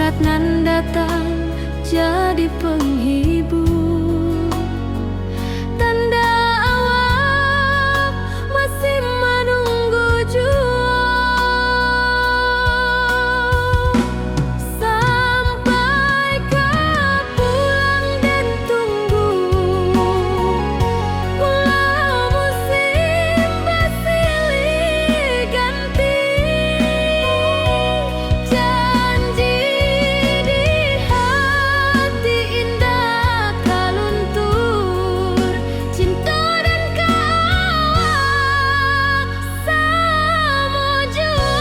saat nan datang jadi penghibur, tanda awal masih menunggu jua. Sampai kau pulang dan tunggu, walau musim bersilih ganti. Janji di hati indah kau luntur, cinta dan kawal sama jua.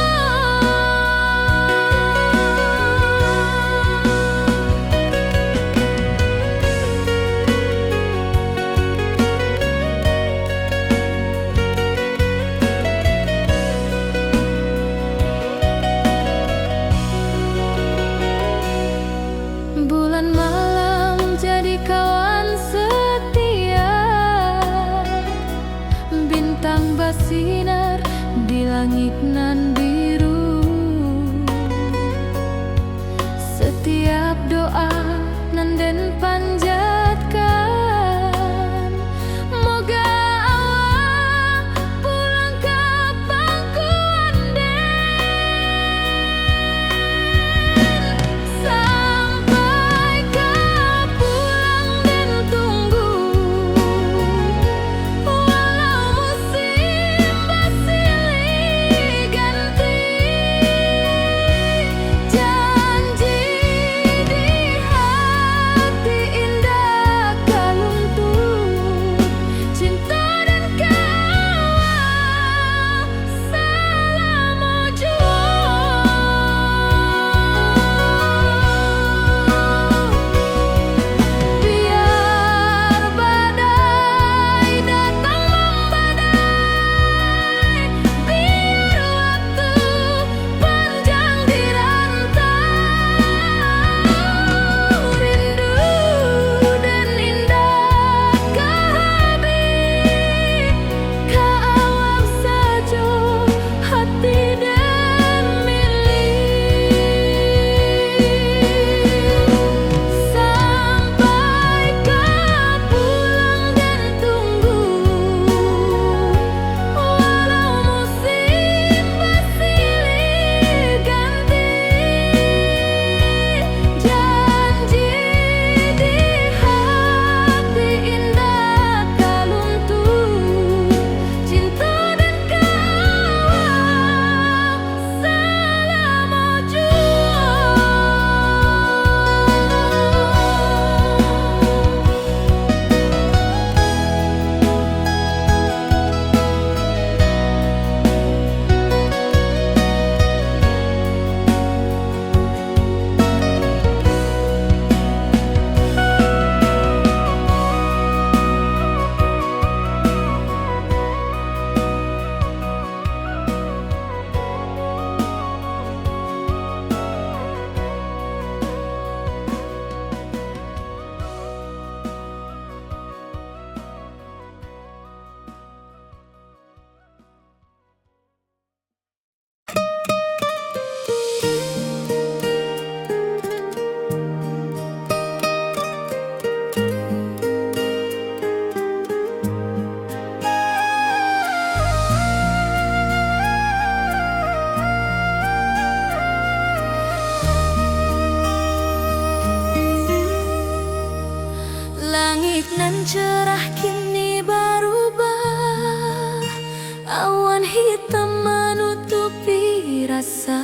Bulan malam jadi kawan setia, bintang bersinar di langit nan biru. Setiap doa nan den panjatkan, moga awak pulang ke pangkuan den. Sampai kau pulang dan tunggu, walau musim bersilih ganti. Janji di hati indah kau luntur, cinta dan kawal selama jua. Biar badai datang membadai, biar waktu panjang dirantau, rindu dan indah kehabis, kawal saja hati dan milik. Sampai kau pulang dan tunggu, walau musim bersilih ganti. Janji di hati indah kau luntur, cinta dan kawal selama jua. Langit nan cerah kini berubah, awan hitam menutupi rasa.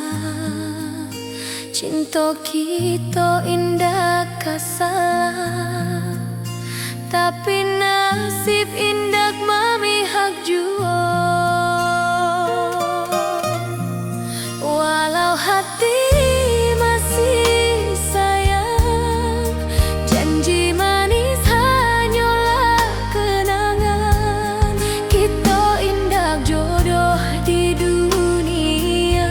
Cinta kita indah kasalah, tapi nasib indah memihak jua. Walau hati masih sayang, janji manis hanyalah kenangan. Kita indah jodoh di dunia,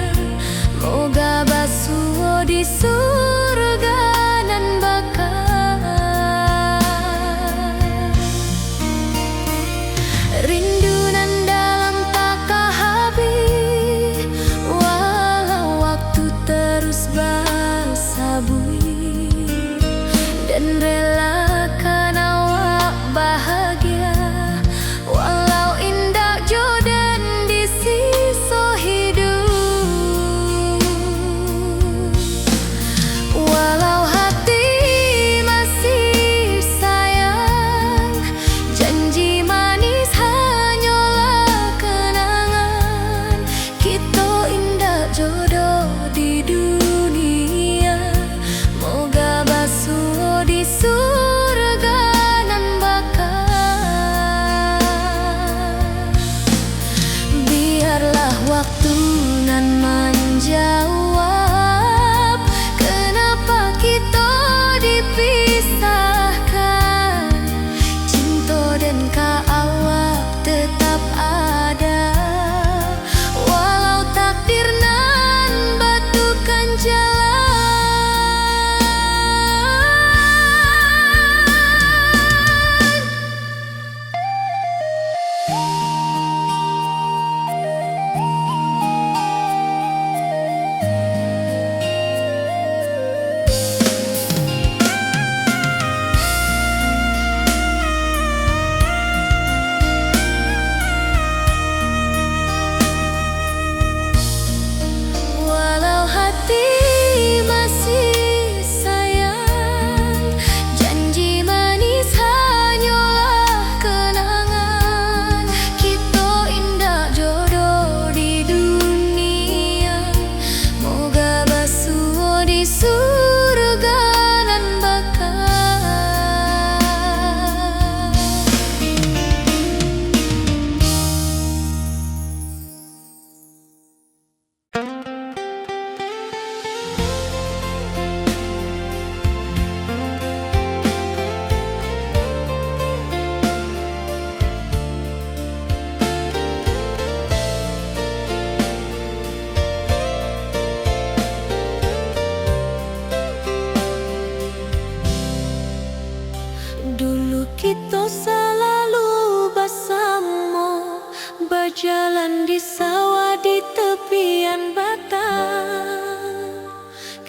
moga basuh di surga nan bakal. Rindu nan dalam tak habis, walau waktu terus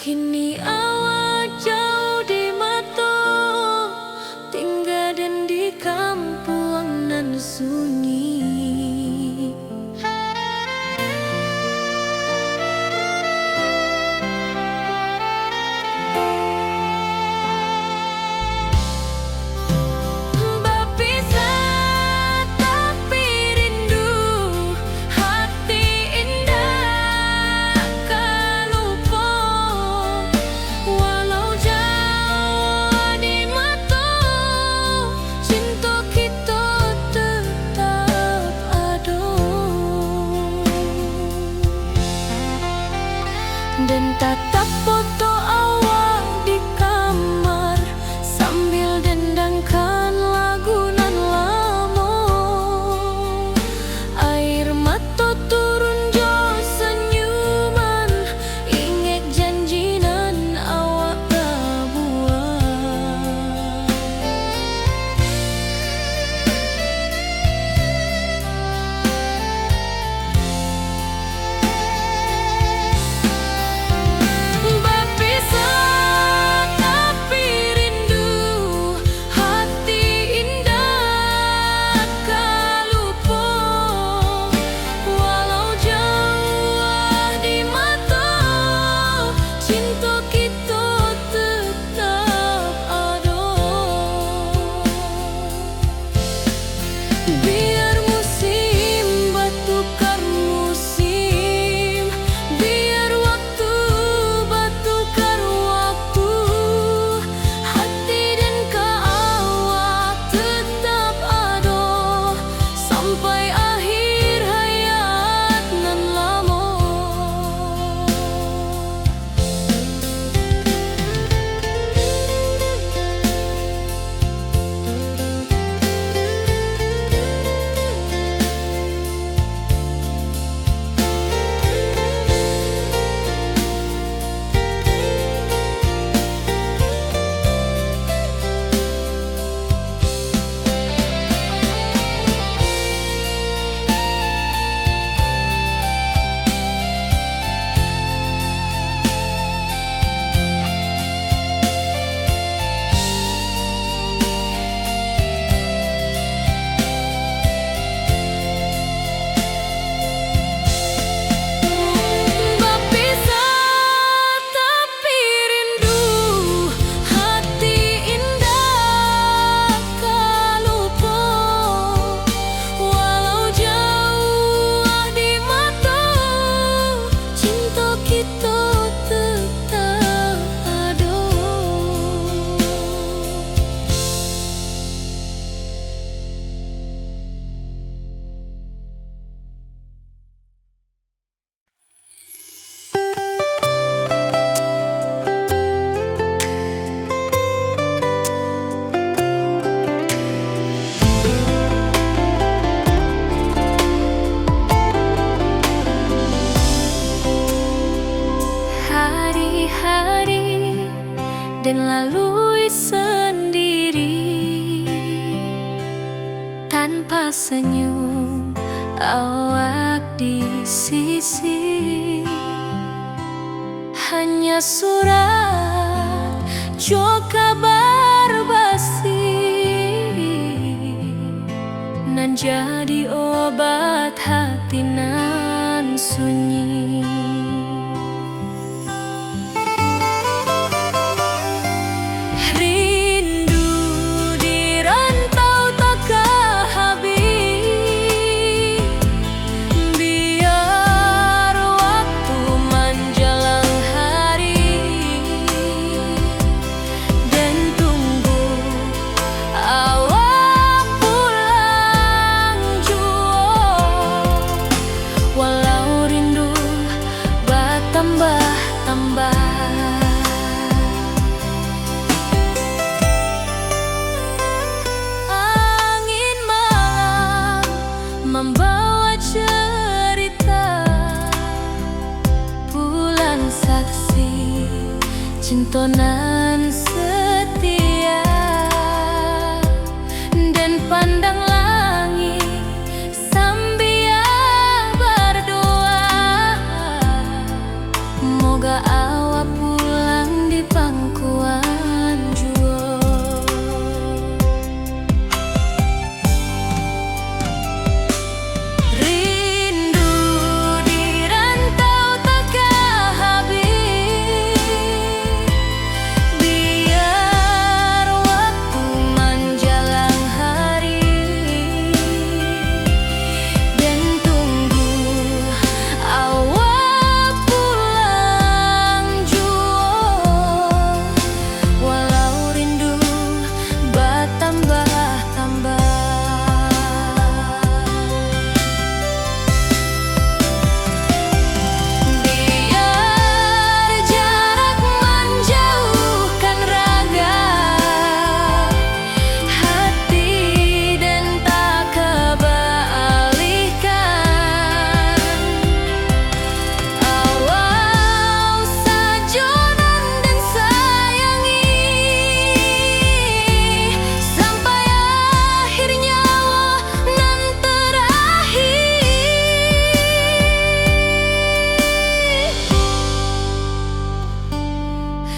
Kini awak jauh di mata, tinggal dan di kampung nan sunyi. Berpisah tapi rindu, hati indah kan lupa. Walau jauh di mata, cinta kita tetap ada. Dan tatap foto awak di kamar sambil dendangkan lagu nan lama. Air mata turun jo senyuman, ingat janji nan awak buat. Berpisah tapi rindu, hati indah kan lupa. Walau jauh di mata, cinta kita tetap ada. Biar musim bertukar musim, biar waktu bertukar waktu, hati dan awak tetap ada sampai akhir hayat nan lama. Berpisah tapi rindu, hati indah kan lupa. Walau jauh di mata, cinta kita tetap ada. Hari-hari dan lalui sendiri, tanpa senyum awak di sisi. Hanya surat jo kabar basi nan jadi obat hati nan sunyi. Rindu di rantau tak habis, biar waktu menjelang hari dan tunggu awak pulang jua. Walau rindu bertambah-tambah, angin malam membawa cerita, bulan saksi cinta nan setia. Dan pandang langit sambil berdoa, moga awak pulang pangkuan jua. Rindu di rantau takkan habis, biar waktu menjelang hari dan tunggu awak pulang jua. Walau rindu bertambah-tambah, biar jarak menjauhkan raga hati dan tak kebalihkan. Awal sajonan dan sayangi sampai akhir nyawa nan terakhir.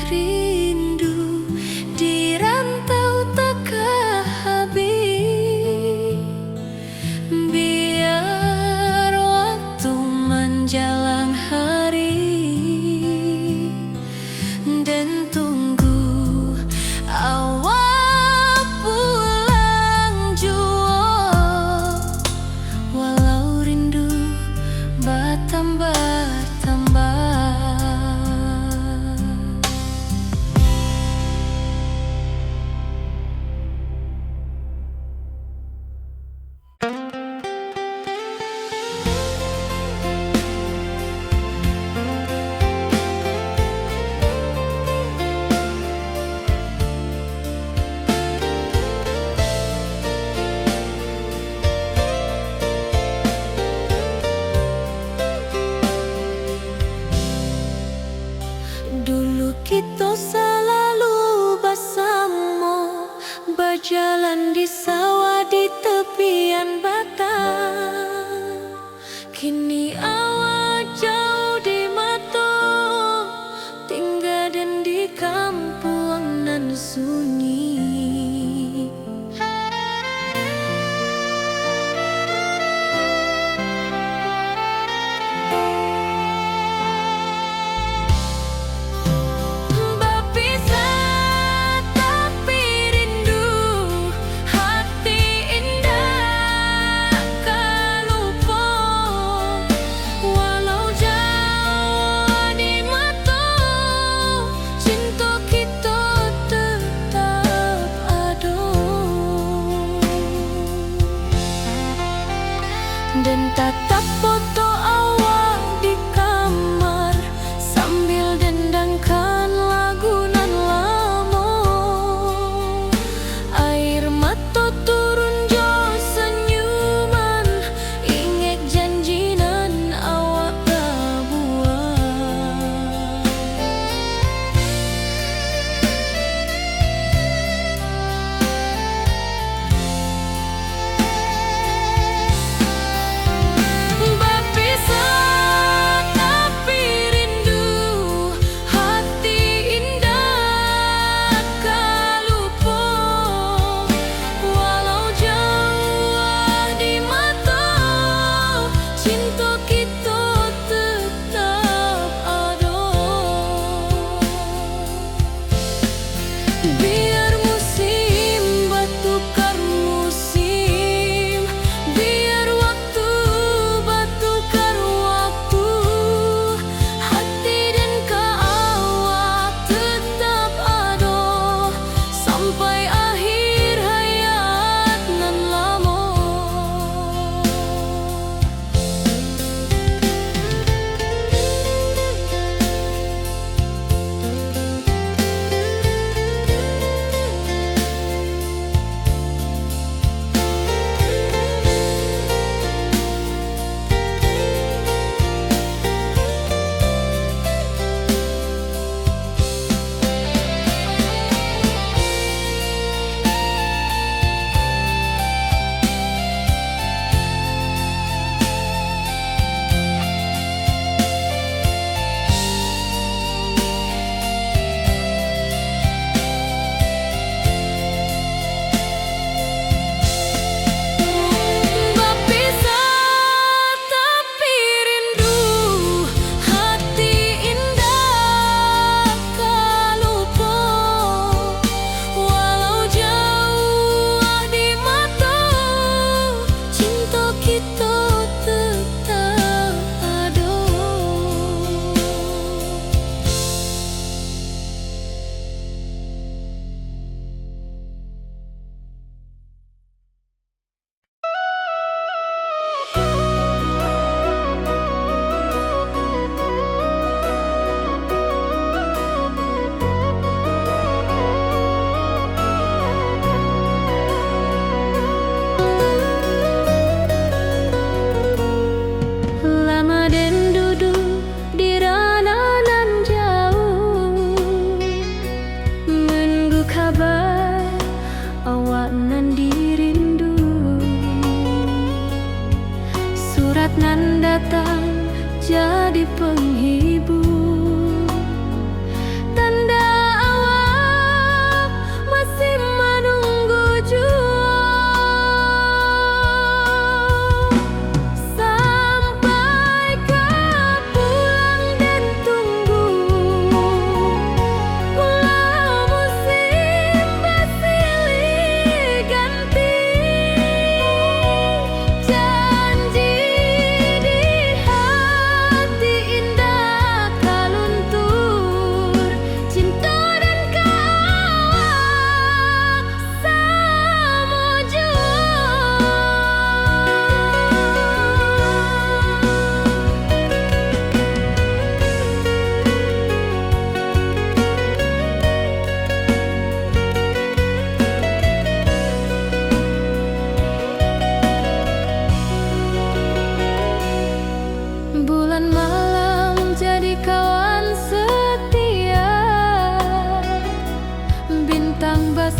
Rindu di rantau takkan habis, biar waktu menjelang hari dan tunggu awak pulang jua. Walau rindu bertambah-tambah. Dulu kita selalu bersama, berjalan di sawah di tepian batang. Kini awak jauh di mata, tinggal dan di kampung nan sunyi. Berpisah tapi rindu, hati indah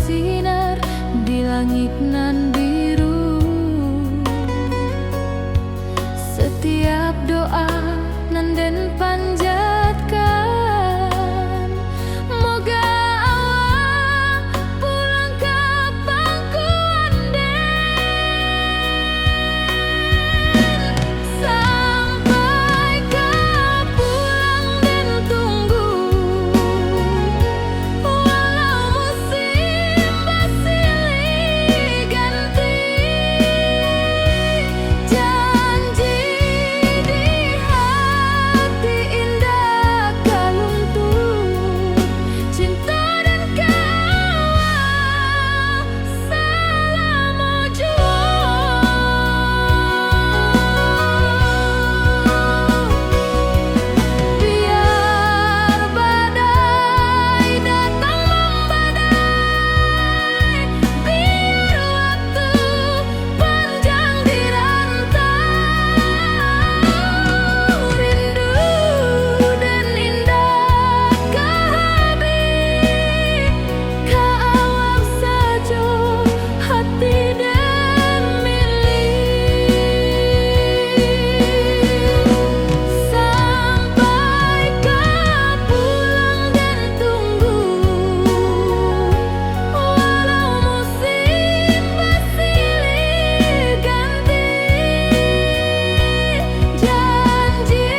bersinar di langit nan biru. Setiap doa nan den panjatkan, moga awak pulang ka pangkuan den. Sampai ka pulang den tunggu, walau musim bersilih ganti. Janji di hati indah kaluntung, cinta dan kawal selama biar badai datang membadai, biar waktu panjang dirantau, rindu dan indah kehabis, kaawak saja hati dan milik. Sampai ka pulang dan tunggu, walau musim bersilih ganti. Janji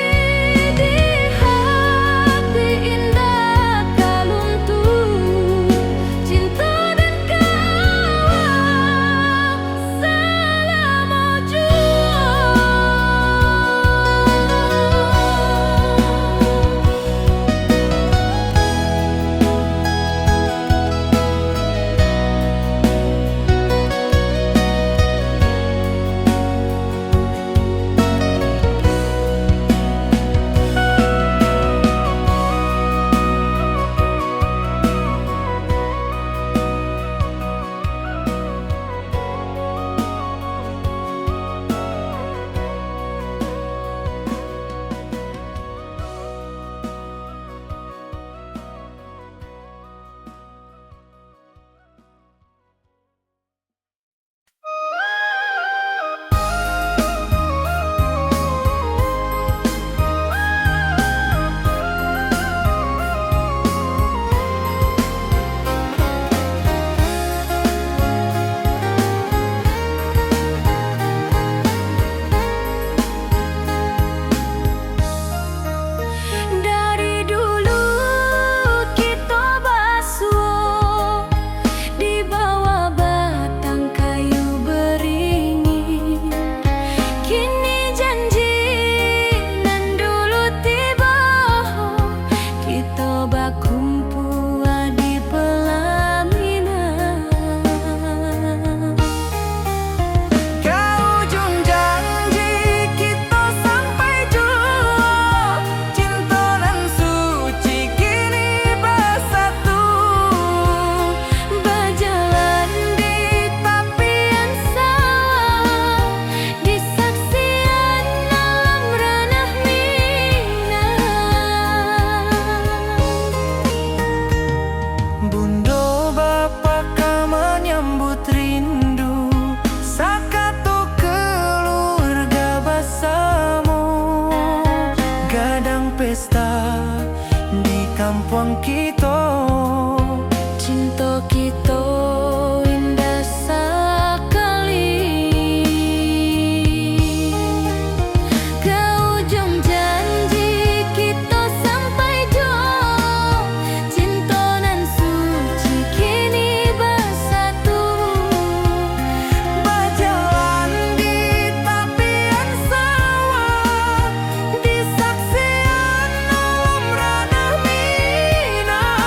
di hati indah kaluntung, cinta dan kawal selama dari dulu kita basuh di bawah batang kayu beringin. Kini janji nan dulu tiba, kita bakumpul di pelaminan. Ke ujung janji kita sampai jua, cinta dan suci kini bersatu. Berjalan di tapian sawah, di saksian alam ranah Minang. Bundo bapa ka menyambut rindu, sakatu keluarga bersama. Gadang pesta di kampung kita, Cinta kita indah sekali. Ke ujung janji kita sampai jua, cinta nan suci kini bersatu. berjalan di tapian sawah, di saksian alam ranah Minang.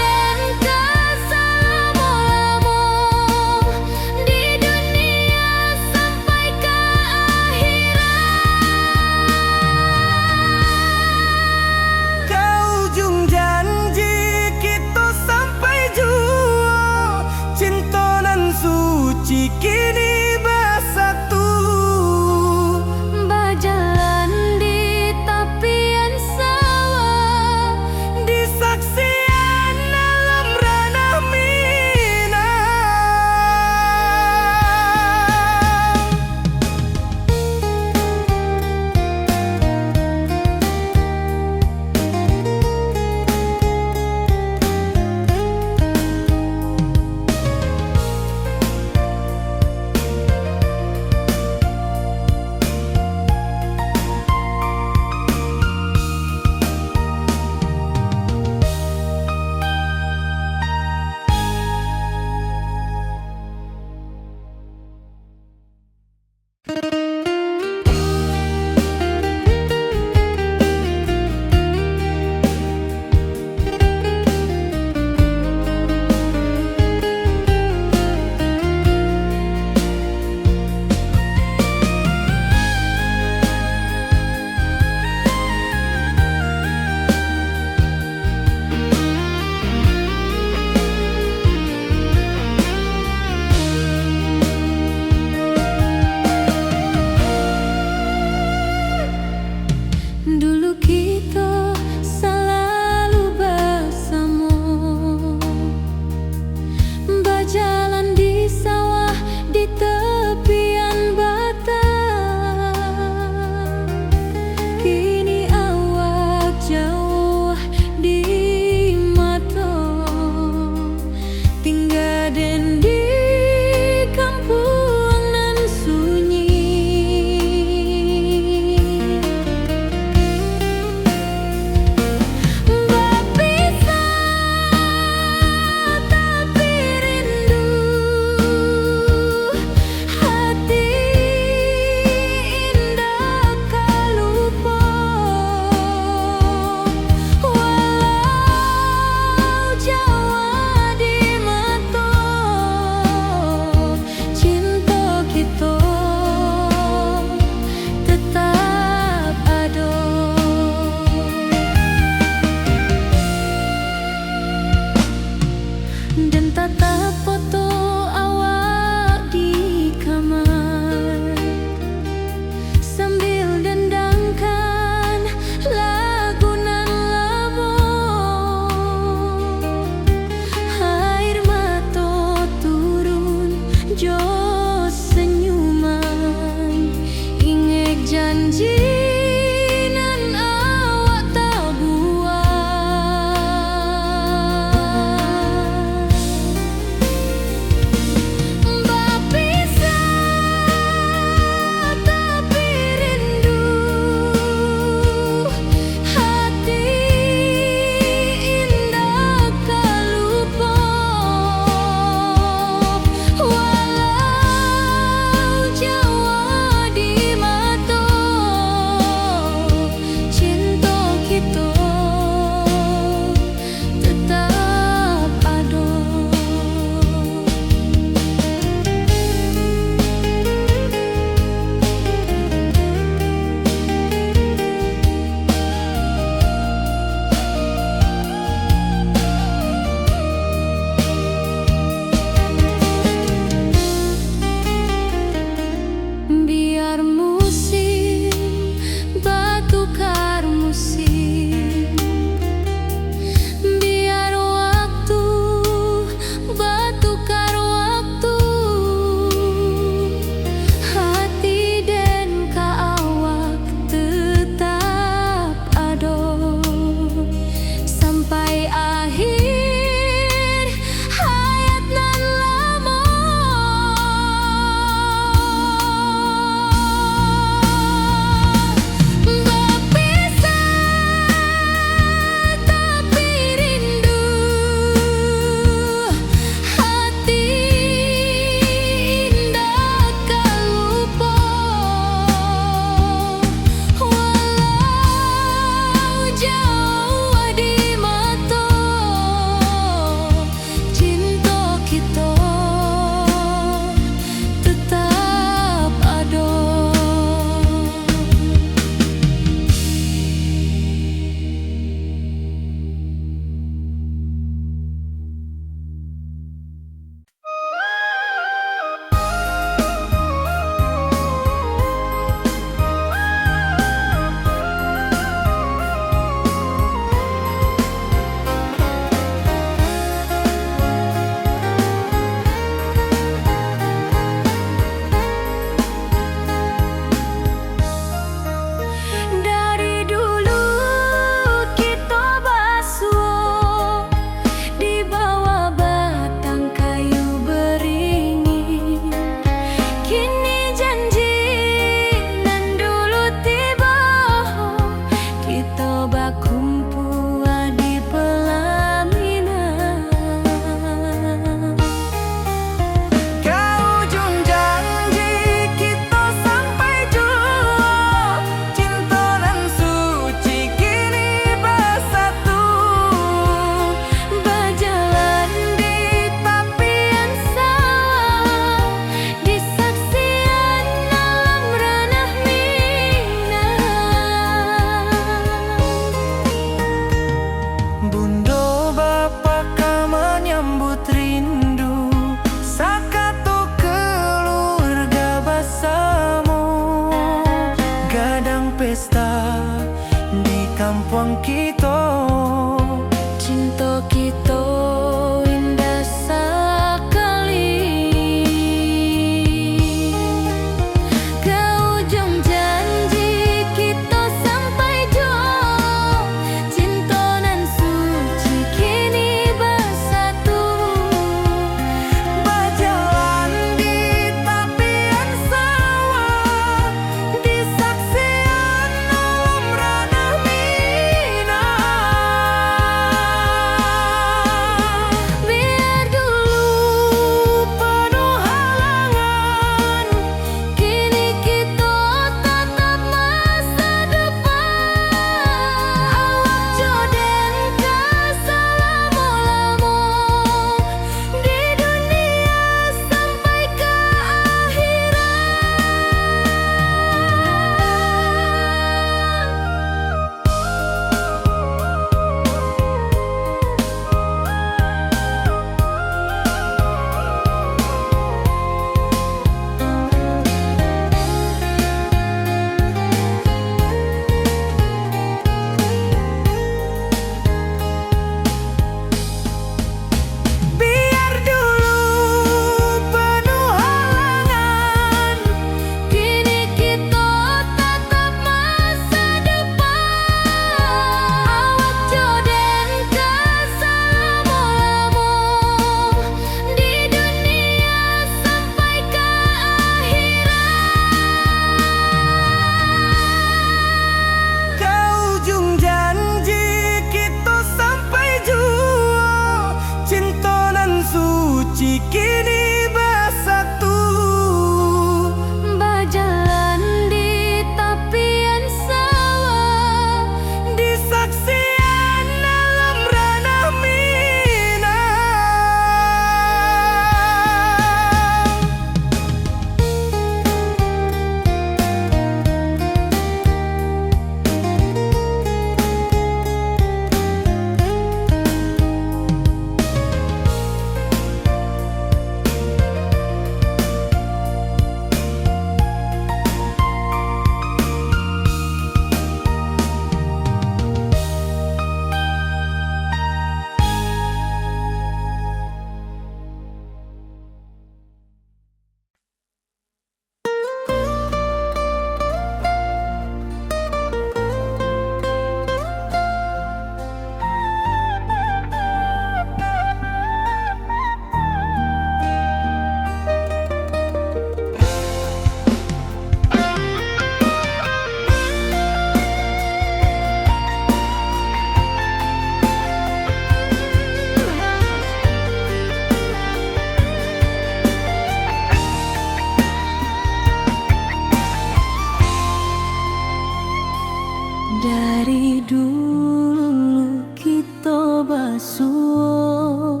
suo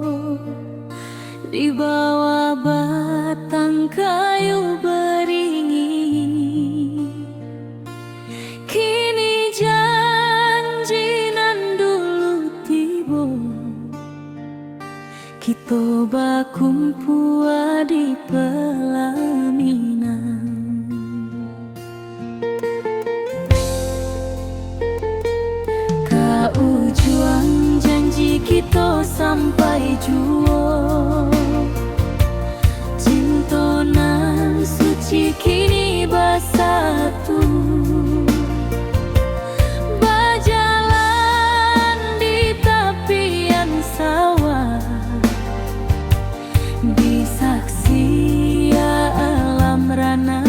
di bawah batang kayu beringin. Kini janji nan dulu tiba, kita bakumpul di pelaminan. Ujung janji kita sampai jua, cinta nan suci kini bersatu. Berjalan di tepian sawah, di saksi alam rana.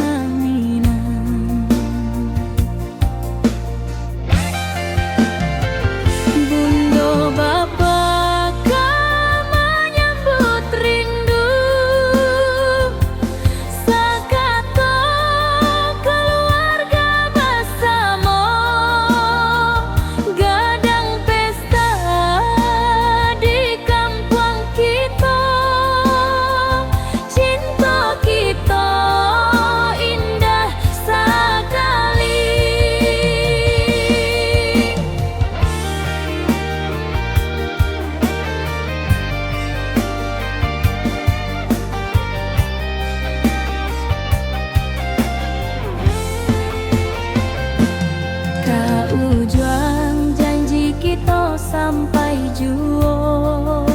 Ujung janji kita sampai jua,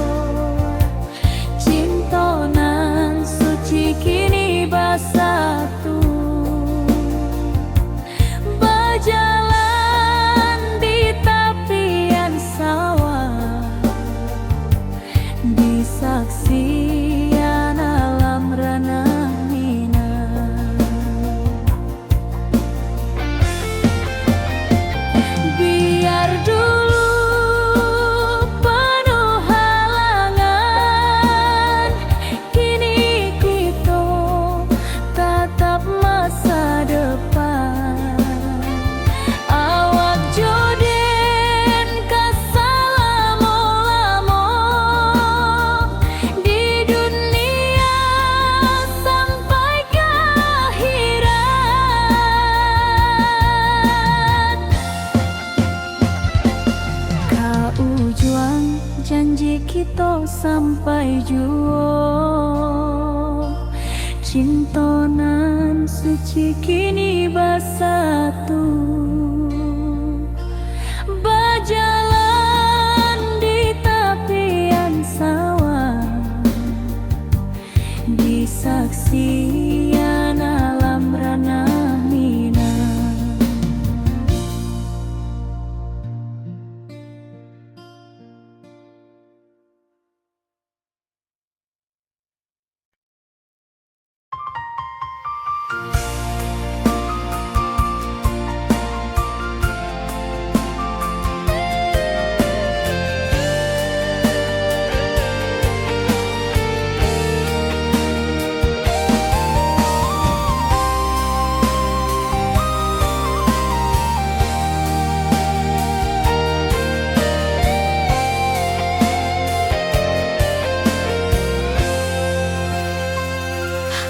cinta nan suci kini bersatu. Berjalan di tepian sawah, di saksian alam rana. Janji kita sampai jua, cinta nan suci kini bersatu. Berjalan di tepian sawah, di saksian alam rana.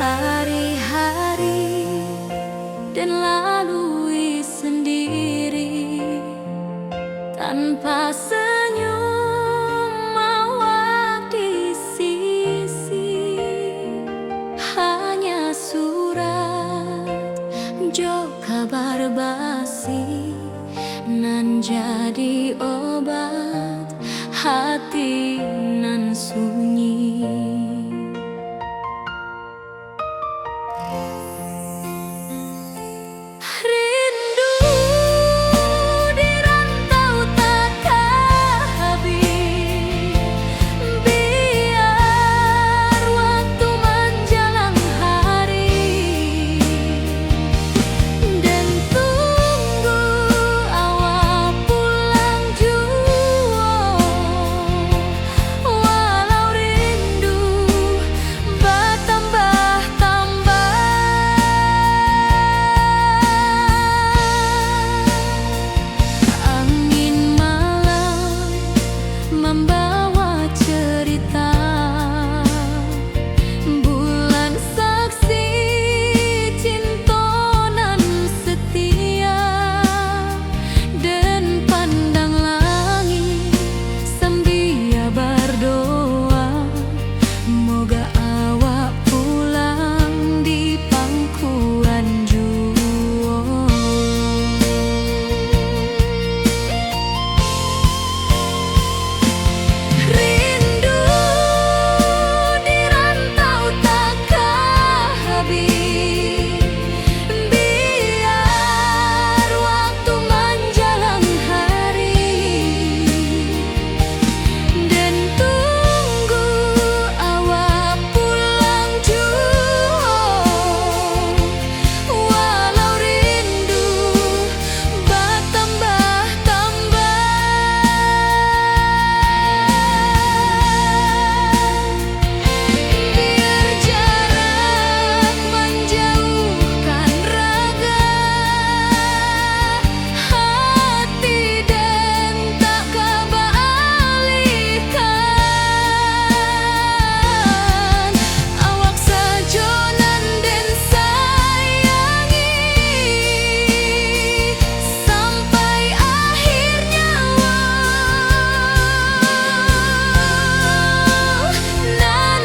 Hari-hari dan lalui sendiri tanpa senyum mawar di sisi. Hanya surat jo kabar basi nan jadi obat hati nan sunyi. membawa cerita. Bulan saksi cinta nan setia, dan pandang langit sambil berdoa, moga awak pulang di pangkuan jua. Rindu di rantau takkan habis, biar waktu menjelang hari, dan tunggu awak pulang jua. Walau rindu bertambah-tambah, biar jarak menjauhkan raga, hati dan tak kebalikan. Awak sajonan dan sayangi sampai akhir nyawa, nan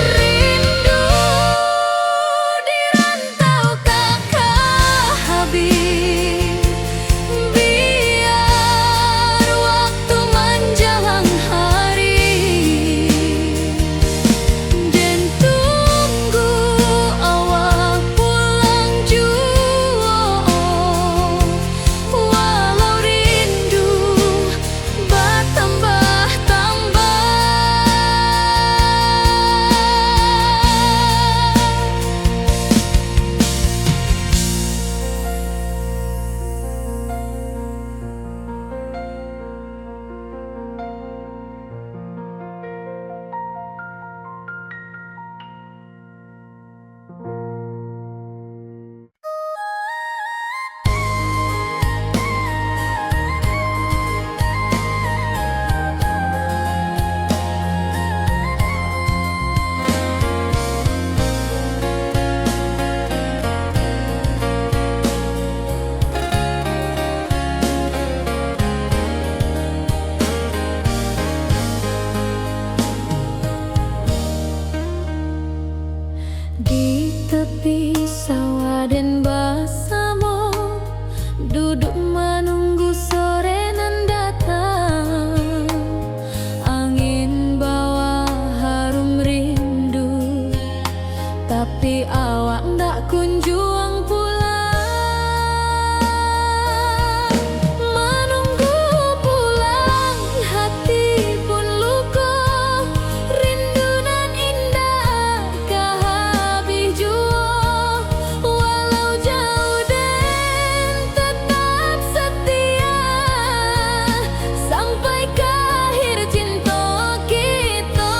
rindu di rantau takkan habis, biar waktu menjelang hari, dan tunggu awak pulang jua. Walau rindu bertambah-tambah, di tepi sawah dan bersama duduk menunggu sore nan datang. Angin bawa harum rindu, tapi awak ndak kunjung pulang. Menunggu pulang hati pun luka, rindu nan indah kah habis jua. Walau jauh dan tetap setia, sampai ke akhir cinta kita.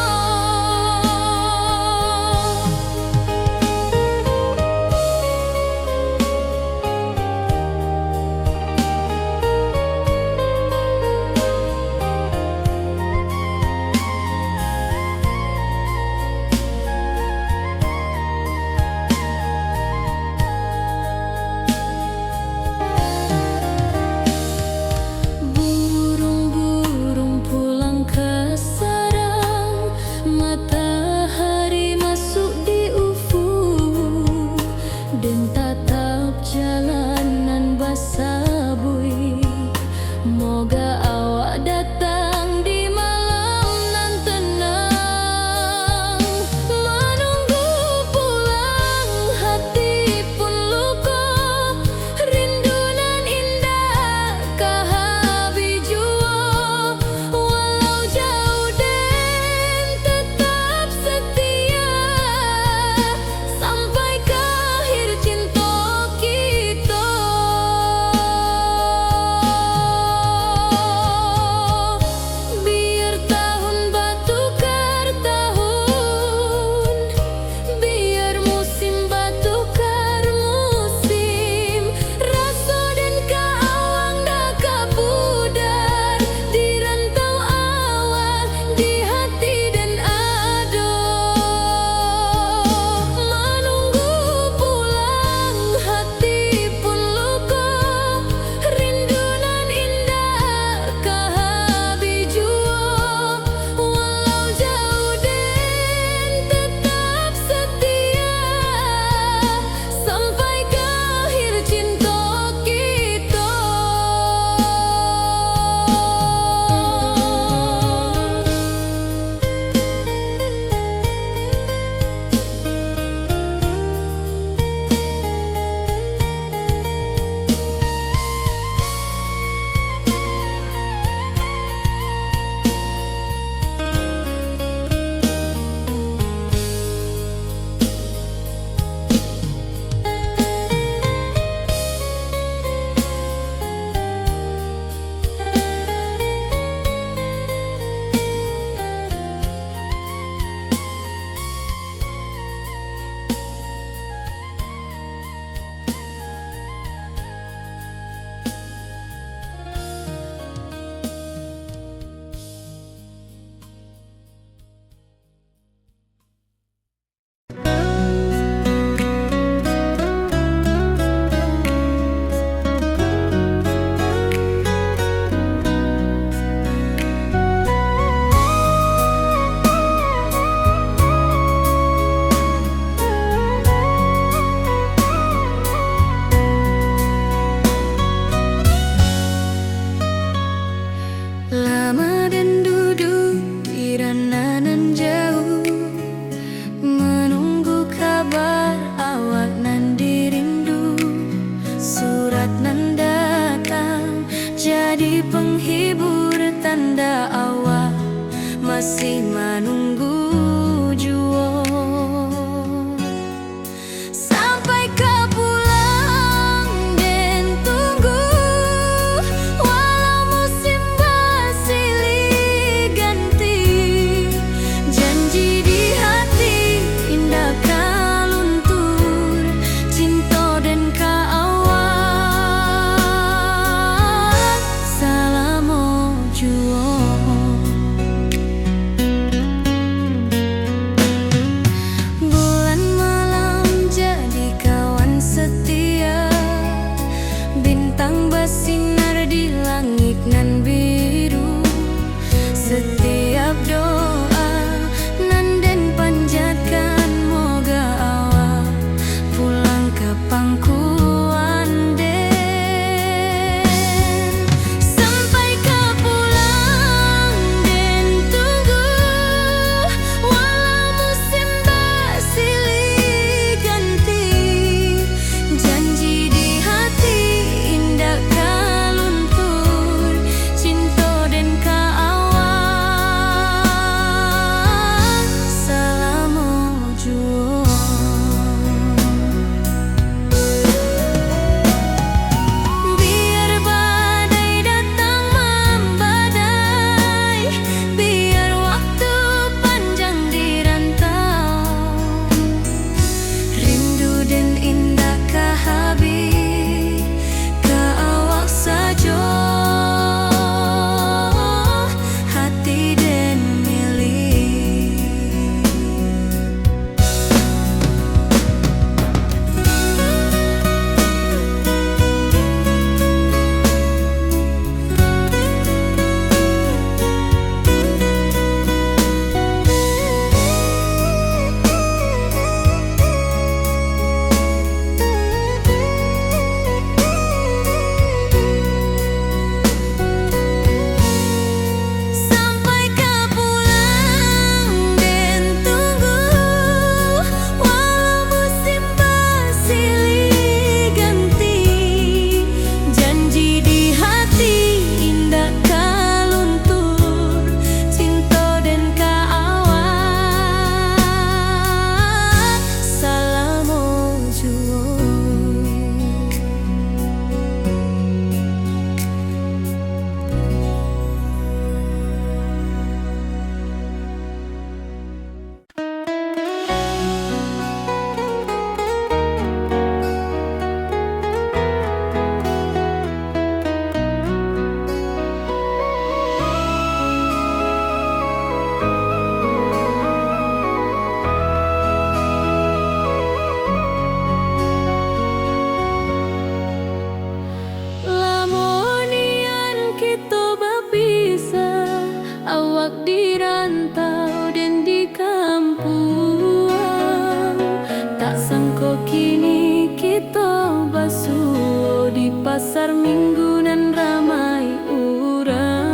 kini kita basuh di pasar minggu nan ramai urang.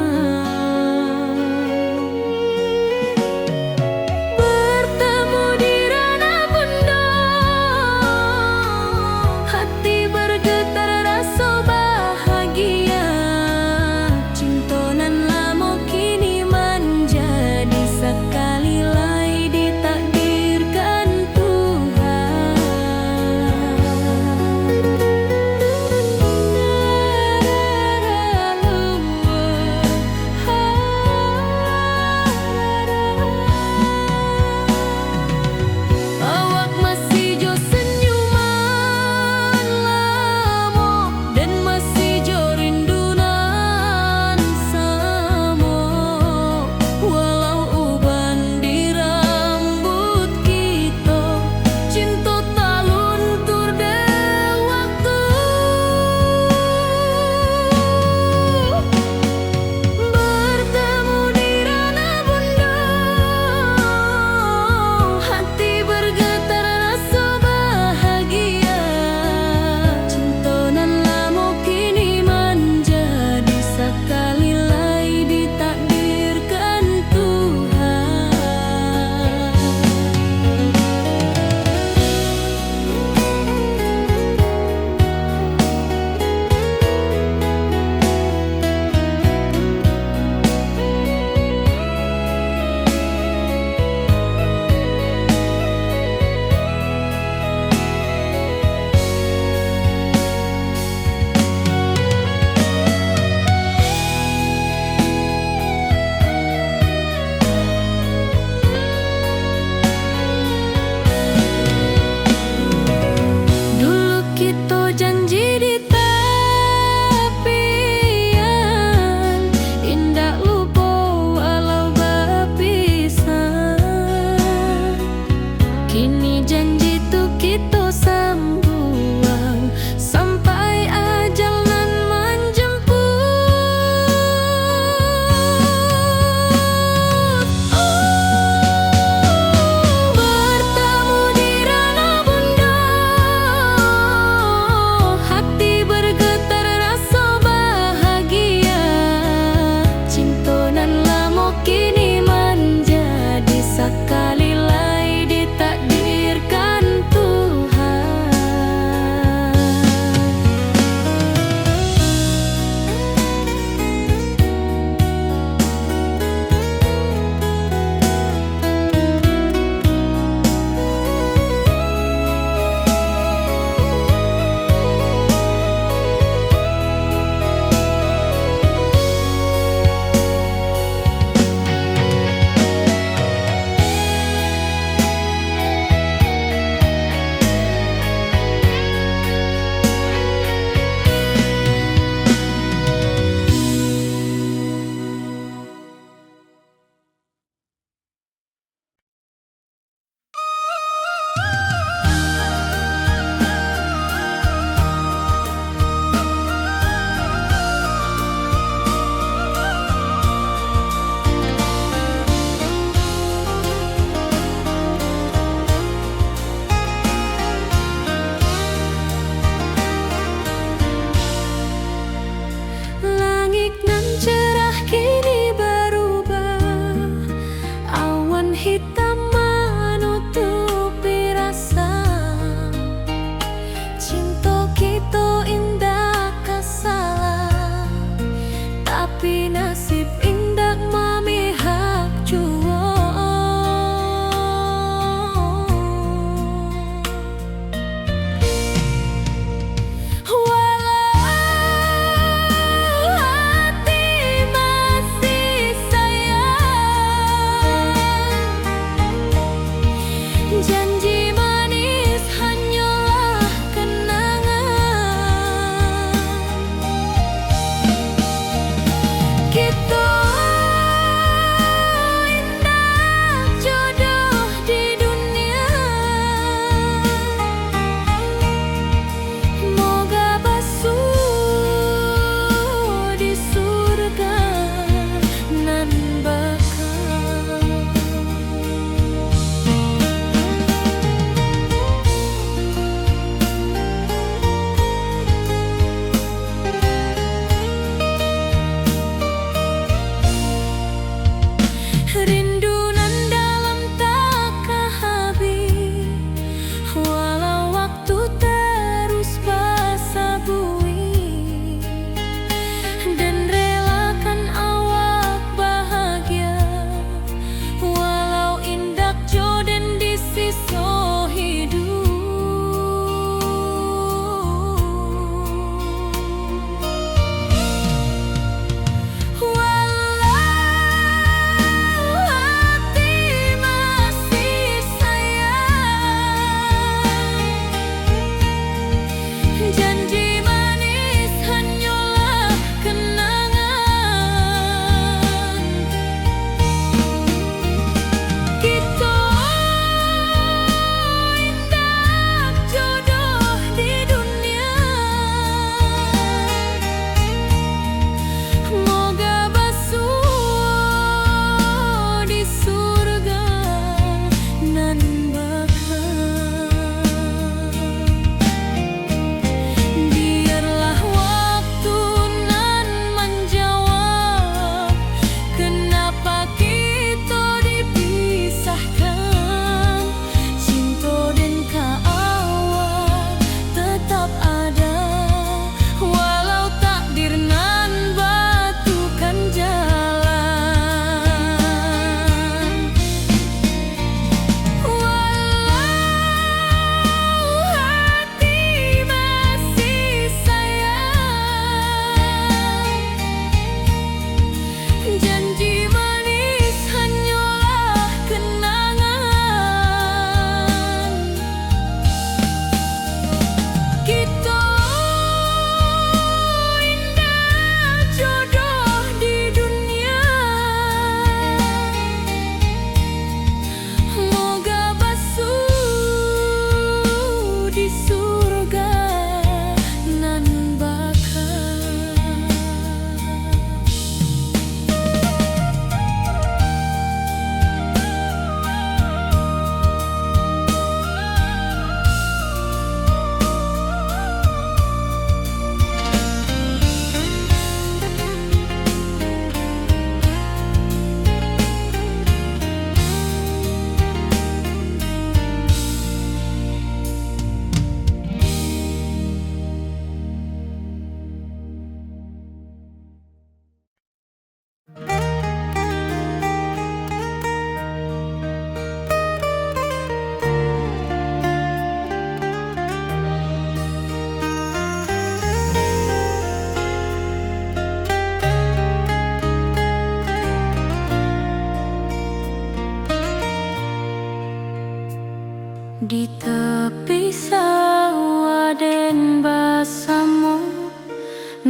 Bertemu di ranah bunda, hati bergetar rasa bahagia. Cinta nan lama kini menjadi sekali lagi ditakdirkan Tuhan.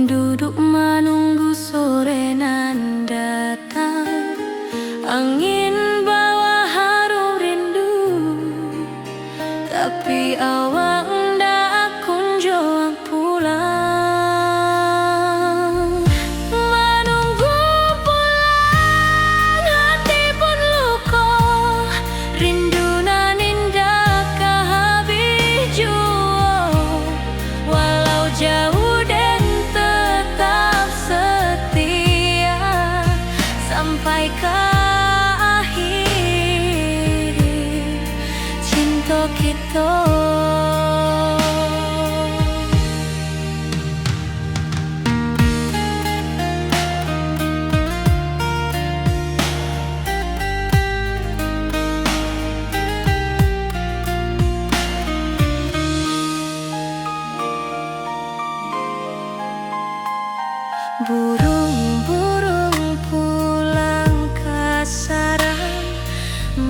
Duduk menunggu sore nan datang, angin bawa harum rindu, tapi awak ndak kunjung pulang. Menunggu pulang, hati pun luka, rindu nan indah kehabis jua. Walau jauh dan tetap setia sampai ke akhir cinta kita. Burung-burung pulang ke sarang,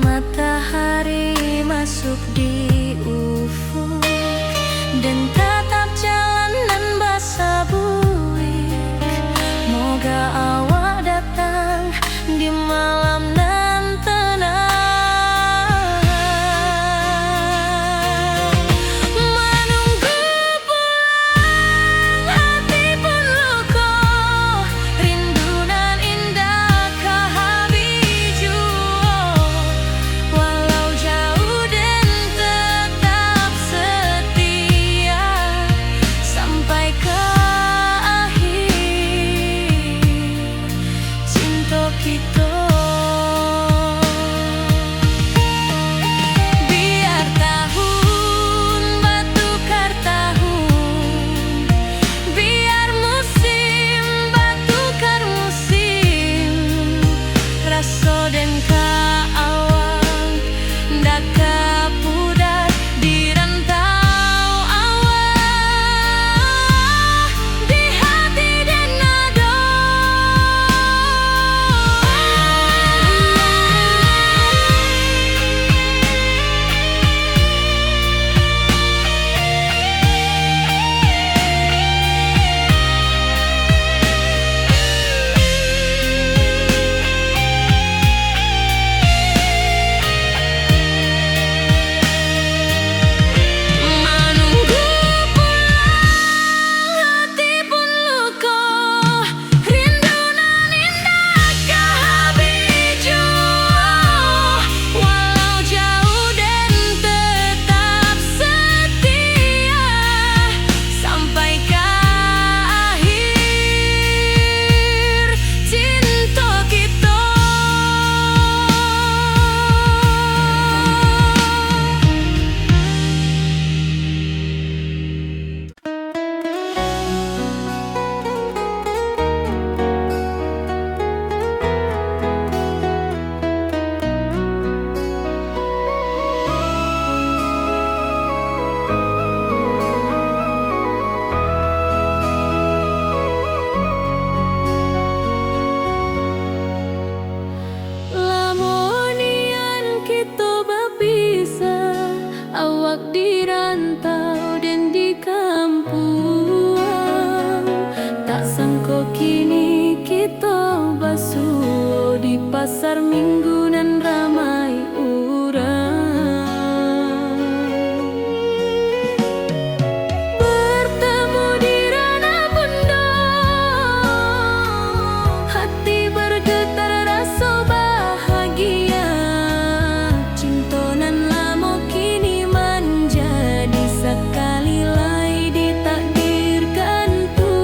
matahari masuk di ufuk, dan tatap jalanan basah buik. Moga awak datang di malam nan tenang. Menunggu pulang, hati pun luka, rindu nan indah kehabis jua. Walau jauh dan tetap setia sampai ke akhir cinta kita. Biar tahun bertukar tahun, biar musim bertukar musim, rasa dan keawang ndak kepudar di rantau awak, di hati dan nada. Menunggu pulang, hati pun luka, rindu nan indah kehabis jua. Walau jauh dan tetap setia sampai ke akhir cinta kita. Lamonian kita berpisah, awak di rantau dan di kampung. Tak sangka kini kita basuh di pasar minggu nan ramai urang. Bertemu di ranah pondok, hati bergetar rasa bahagia. Cinta nan lama kini menjadi sekali lagi ditakdirkan Tuhan.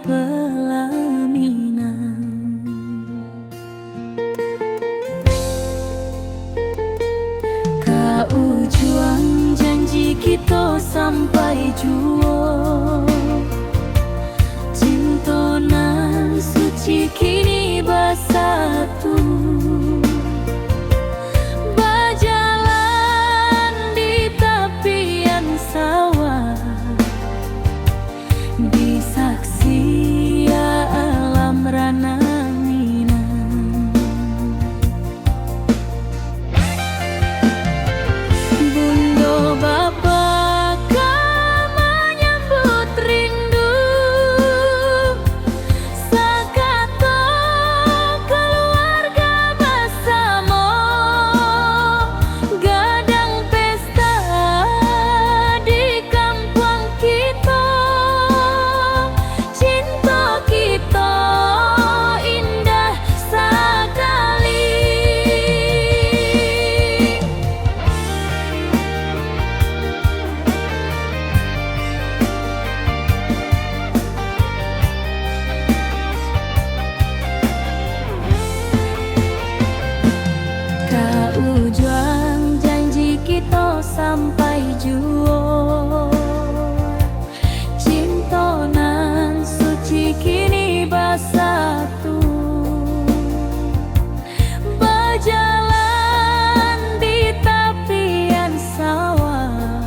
pelaminan. Kau juang janji kita sampai juo, cinta nan suci kini bersatu. Berjalan di tepian sawah, disaksi alam rana Minang. Bunda bapa kau menyambut rindu, sakato keluarga bersama, gadang pesta di kampung kita. Cinta kita indah sekali. Kau juang janji kita sampai juo, cinta nan suci kini bersatu. Berjalan di tepian sawah,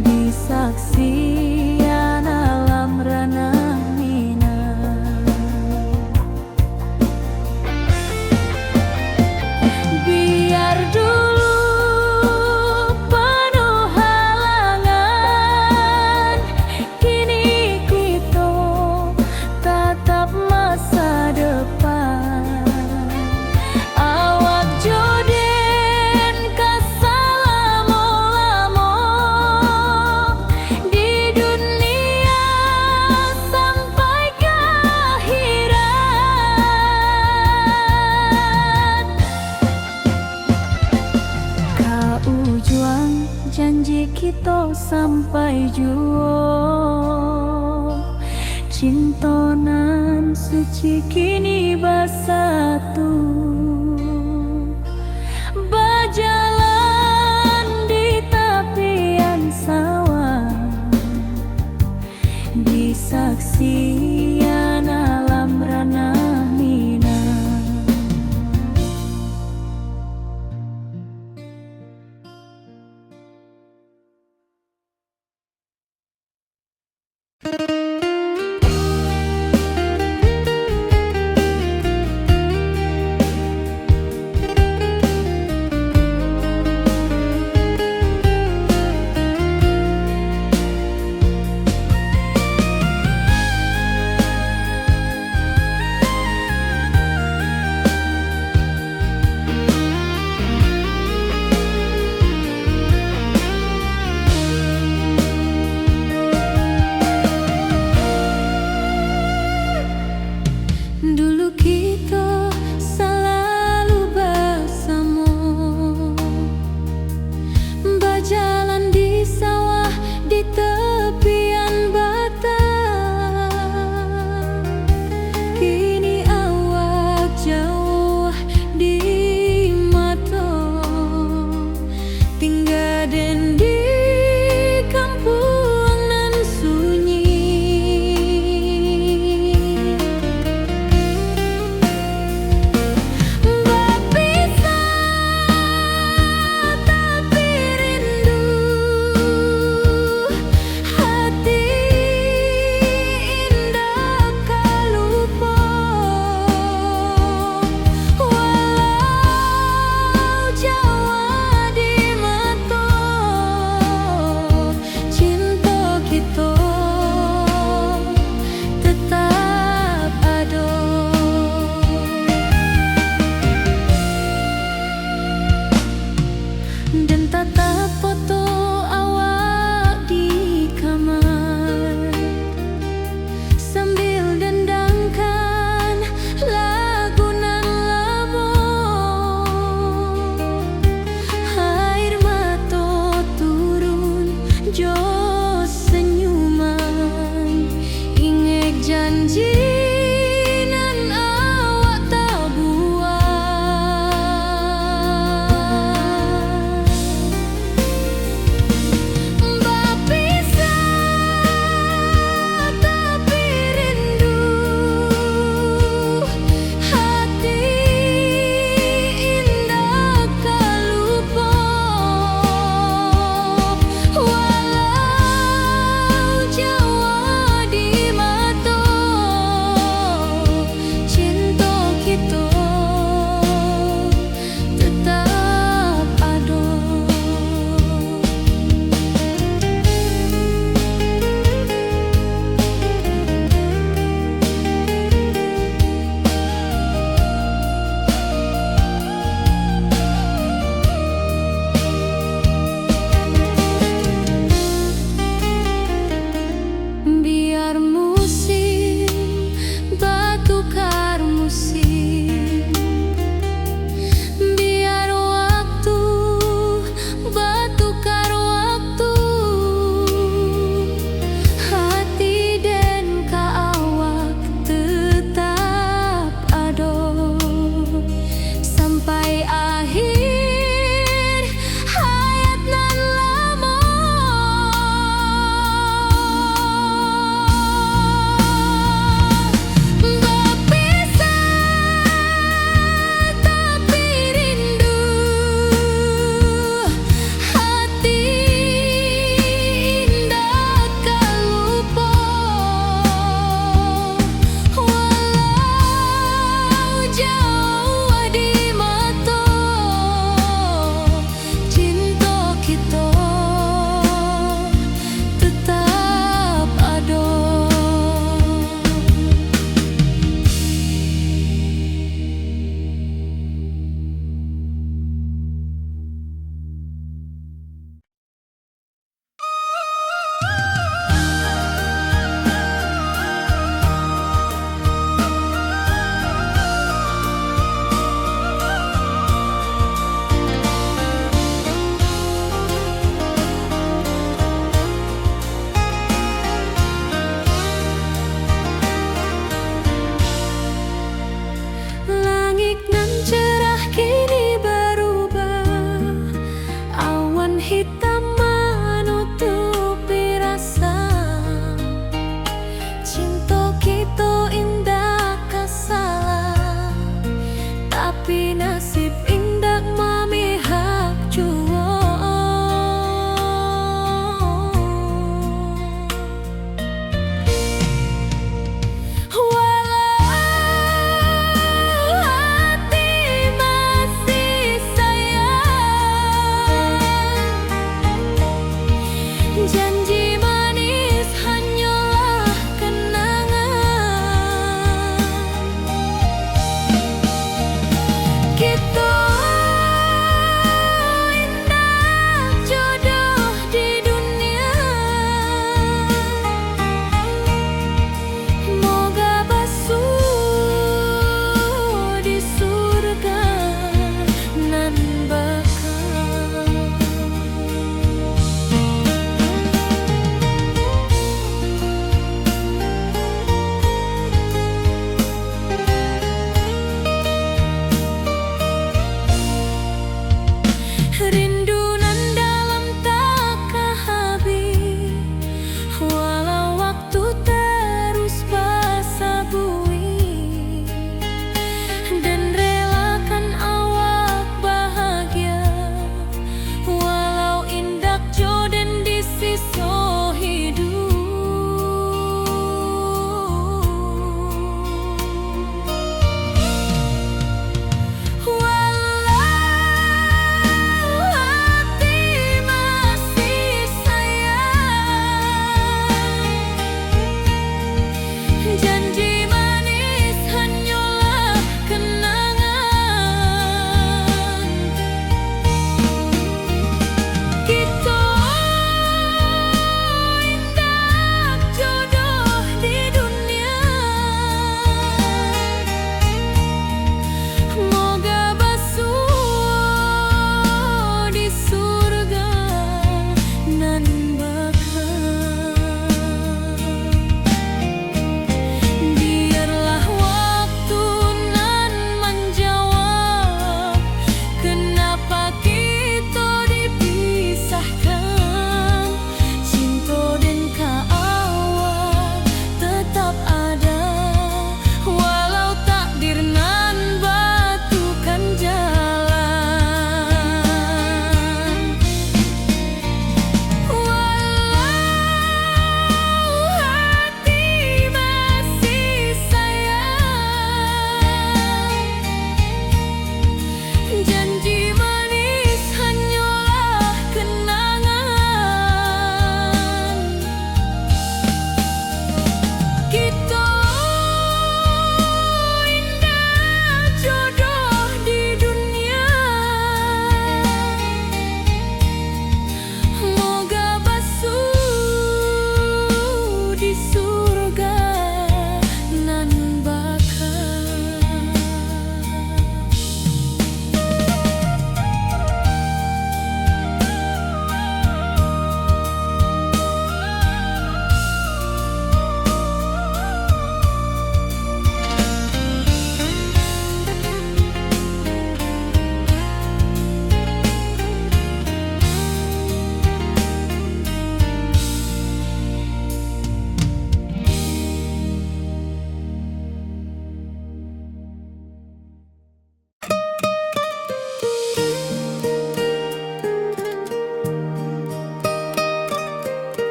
disaksikan alam rana Minang. Biar dulu penuh halangan, kini kita tatap masa depan. Awak joden kesalamo-lamo di dunia sampai ke akhirat. Kau juang janji kita sampai juo, cinta nan suci kini bersatu. Berjalan di tepian sawah, disaksikan alam rana Minang.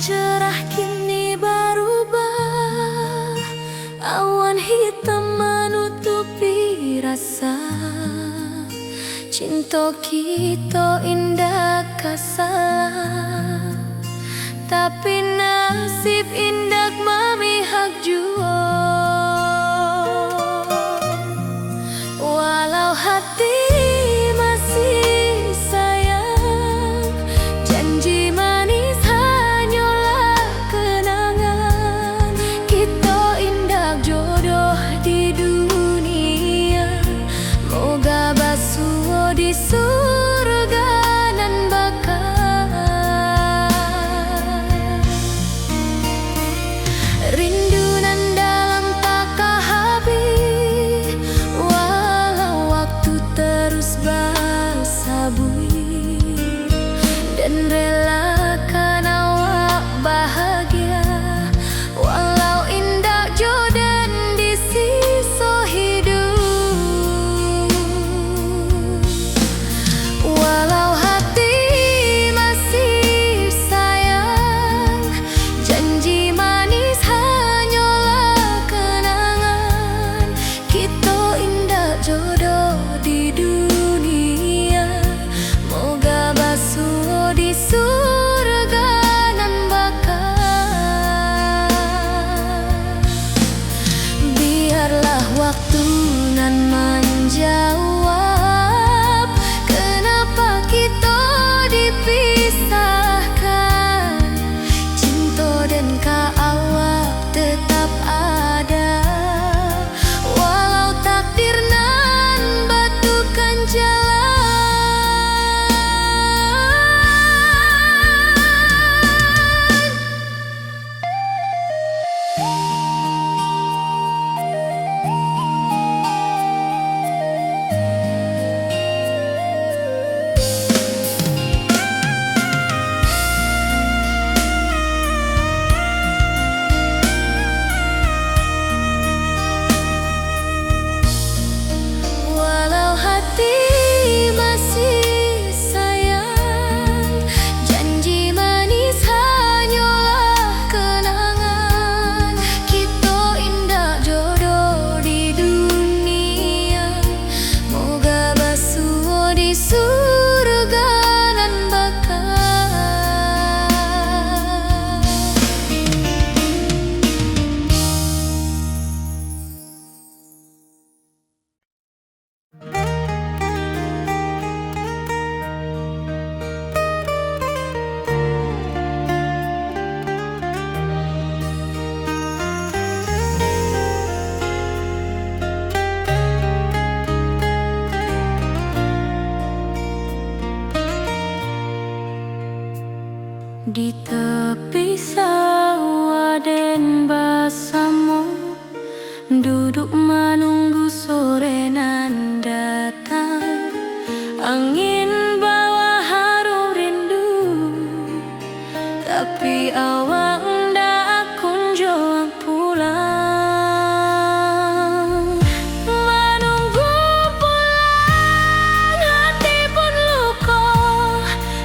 cerah kini berubah, awan hitam menutupi rasa. Cinta kita indah kasalah, tapi nasib indah memihak jua. Walau hati masih sayang, janji manis hanyalah kenangan. Kita indah jodoh di dunia, moga basuh di surga nan bakal. Rindu nan dalam tak habis, walau waktu terus bersabui, dan relakan awak bahagia, walau indah jodoh di sisa hidup. Walau hati masih sayang, janji manis hanyalah kenangan. Kita indah jodoh di dunia, moga basuh di surga nan bakal. Biarlah waktu nan menjawab, kenapa kita dipisahkan. Cinta dan awak tetap ada, walau takdir nan batukan jalan. Walau hati masih sayang, janji manis hanyalah kenangan. Kita indah jodoh di dunia, moga basuh di surga nan bakal. Di tepi sawah den bersama, duduk menunggu sore nan datang. Angin bawa harum rindu, tapi awak ndak kunjung pulang. Menunggu pulang hati pun luka,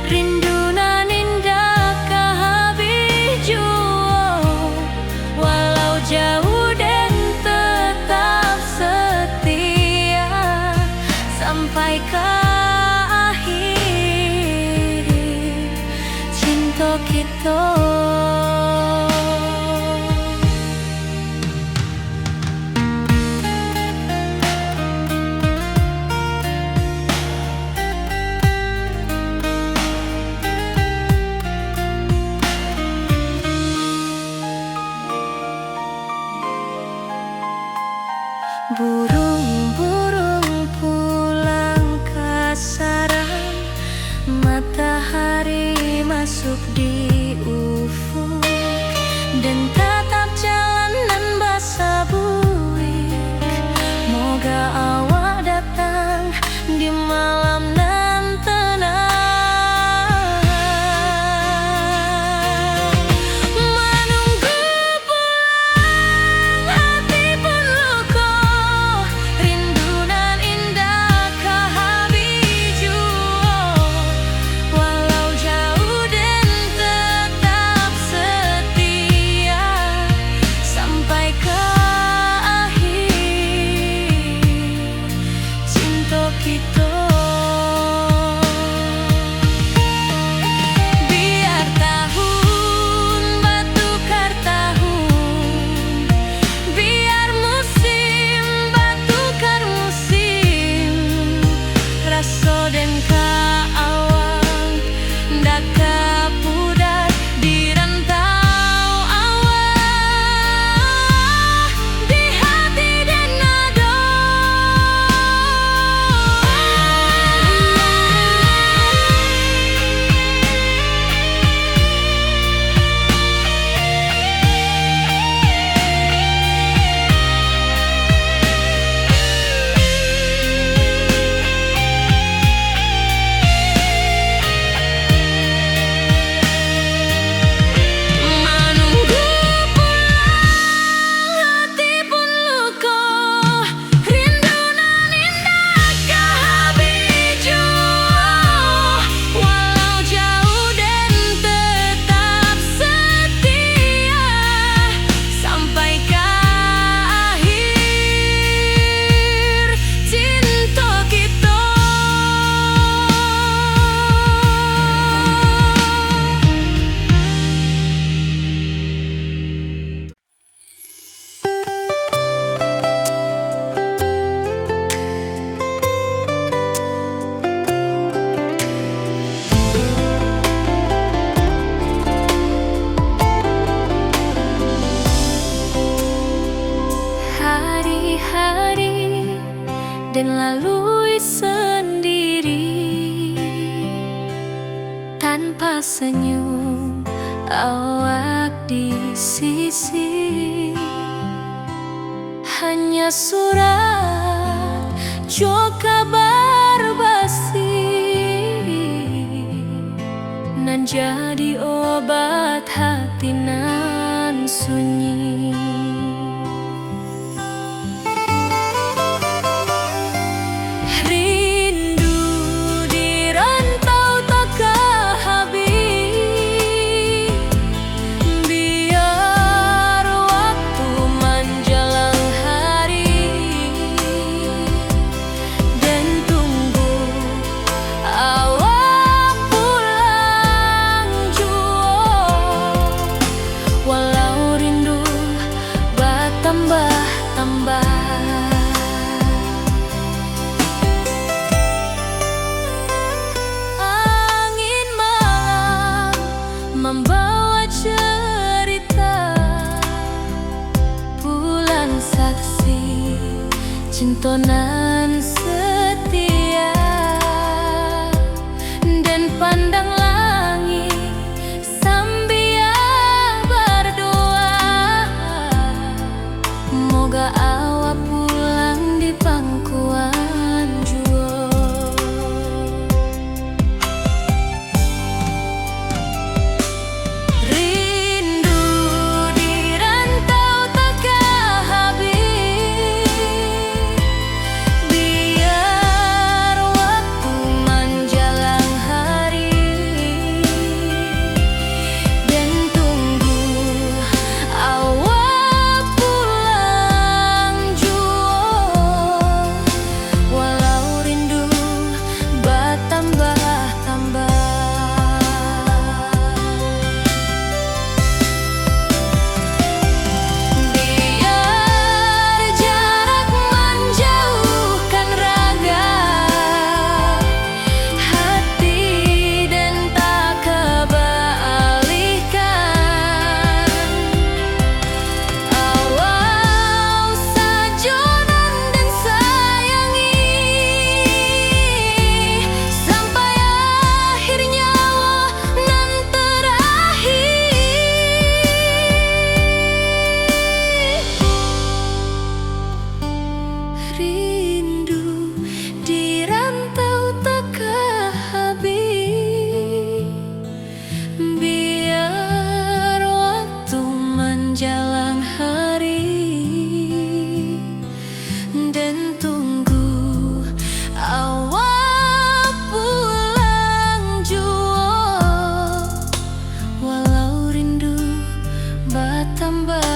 rindu nan indah kehabis jua. Walau jauh dan tetap setia sampai ke akhir cinta kita. Burung-burung pulang ke sarang, matahari masuk di ufuk, dan tatap jalanan basah buik. Moga awak datang di malam nan tenang. Menunggu pulang hati pun luka, dan lalui sendiri tanpa senyum awak di sisi. Hanya surat jo kabar basi nan jadi obat hati nan sunyi. Rindu di rantau takkan habis, biar waktu menjelang hari dan tunggu awak pulang jua. Walau rindu bertambah-tambah, angin malam membawa cerita, bulan saksi cintonan setia, dan pandang langit sambil berdoa, moga awak pulang di pangkuan jua. Rindu di rantau takkan habis, biar waktu menjelang hari dan tunggu awak pulang jua. Walau rindu bertambah-tambah, biar jarak menjauhkan raga hati dan tak kebalikan. Awal sajonan dan sayangi sampai akhir nyawa nan terakhir. Rindu di rantau takkan habis, biar waktu menjelang hari dan tunggu awak pulang jua. Walau rindu bertambah-tambah.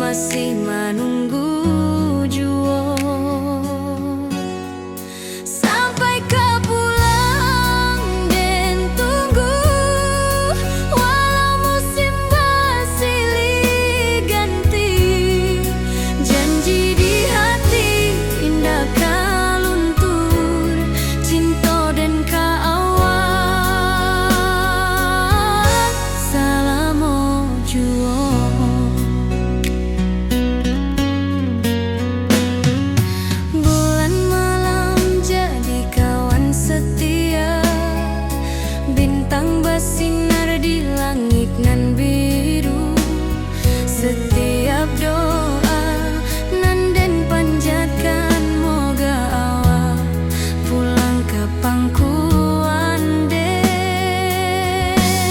masih menunggu jua. Sampai kau pulang dan tunggu, walau musim bersilih ganti. Janji di hati indah kau luntur, cinta dan kawan selama jua. Bulan malam jadi kawan setia, bintang bersinar di langit nan biru. Setiap doa nan den panjatkan, moga awak pulang ke pangkuan den.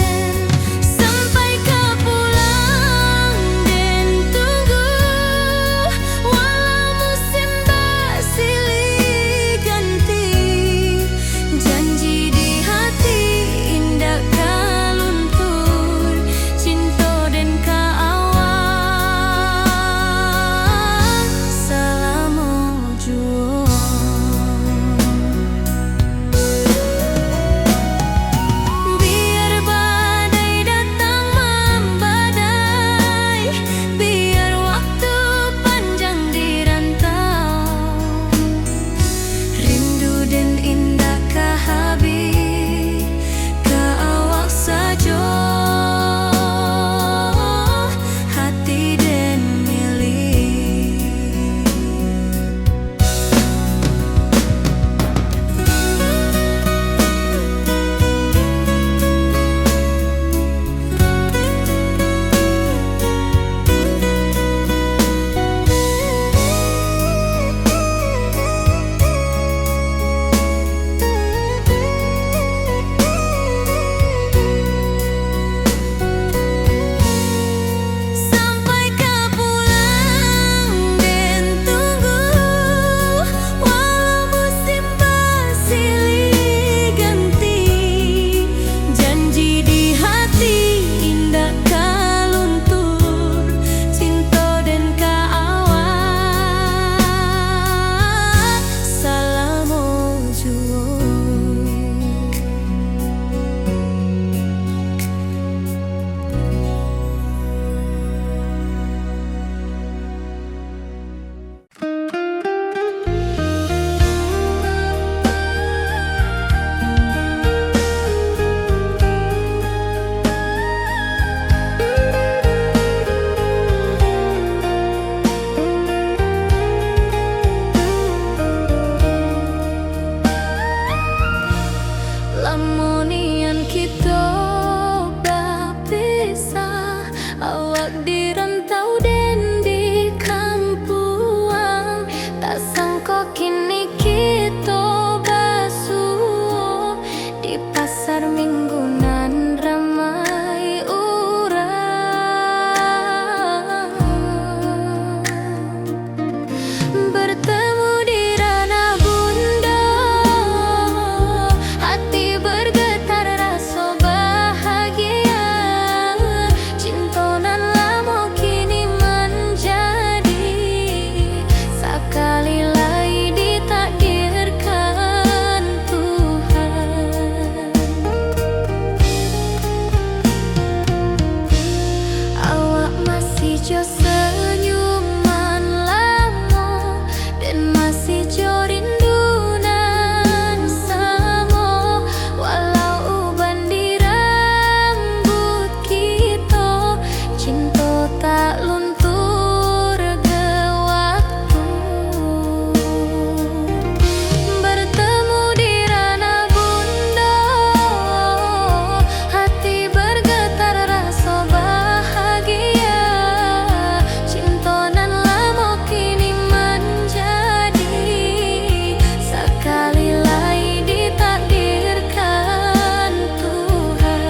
Sampai kau pulang dan tunggu, walau musim bersilih ganti. Janji di hati indah kau luntur, cinta dan kawan selama jua. Biar badai datang membadai, biar waktu panjang dirantau, rindu dan indah kah habis ke awak saja, hati dan milik. Sampai kau pulang dan tunggu, walau musim bersilih ganti. Janji di hati indah kau luntur, cinta dan kawan selama jua. Lamonian kita berpisah, awak di rantau dan di kampuang. Tak sangka kini kita basuh di pasar minggu nan ramai orang. Bertemu di ranah bunda, hati bergetar rasa bahagia. Cinta nan lama kini menjadi sekali lagi ditakdirkan Tuhan. Awak masih jo senyuman lama dan masih jo rindu nan sama. Walau uban di rambut kita, cinta tak luntur ke waktu. Bertemu di ranah bunda, hati bergetar rasa bahagia. Cinta nan lama kini menjadi sekali lagi ditakdirkan Tuhan.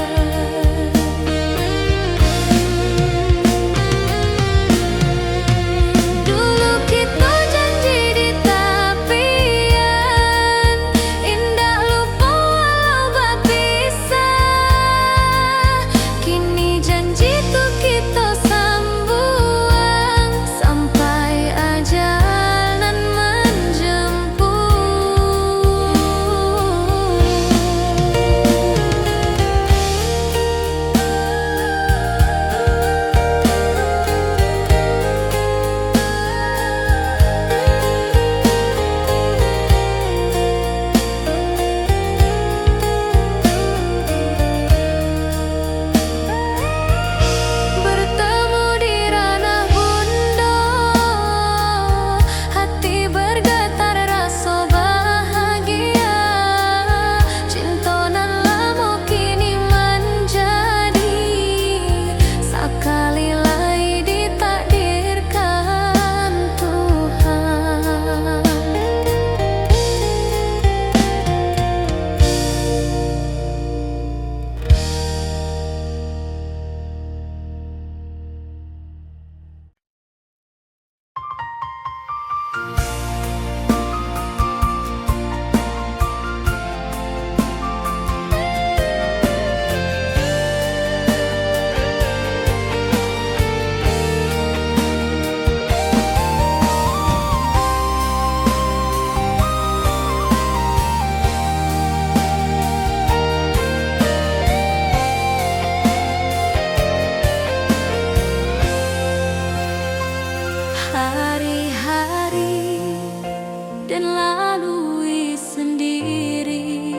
dan lalui sendiri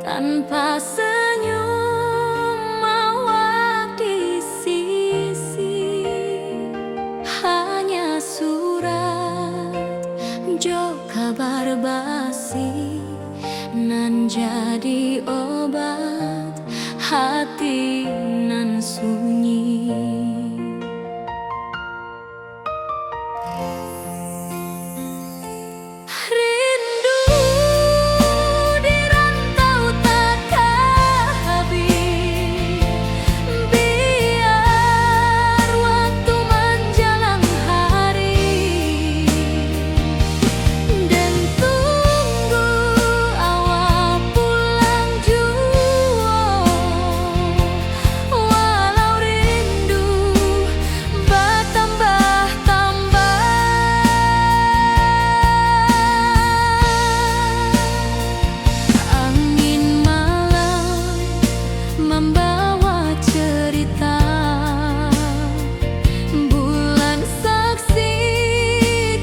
tanpa senyum awak di sisi. Hanya surat jo kabar basi nan jadi obat hati nan sunyi. Rindu di rantau takkan habis, biar waktu menjelang hari, dan tunggu awak pulang jua. Walau rindu bertambah-tambah, angin malam membawa cerita, bulan saksi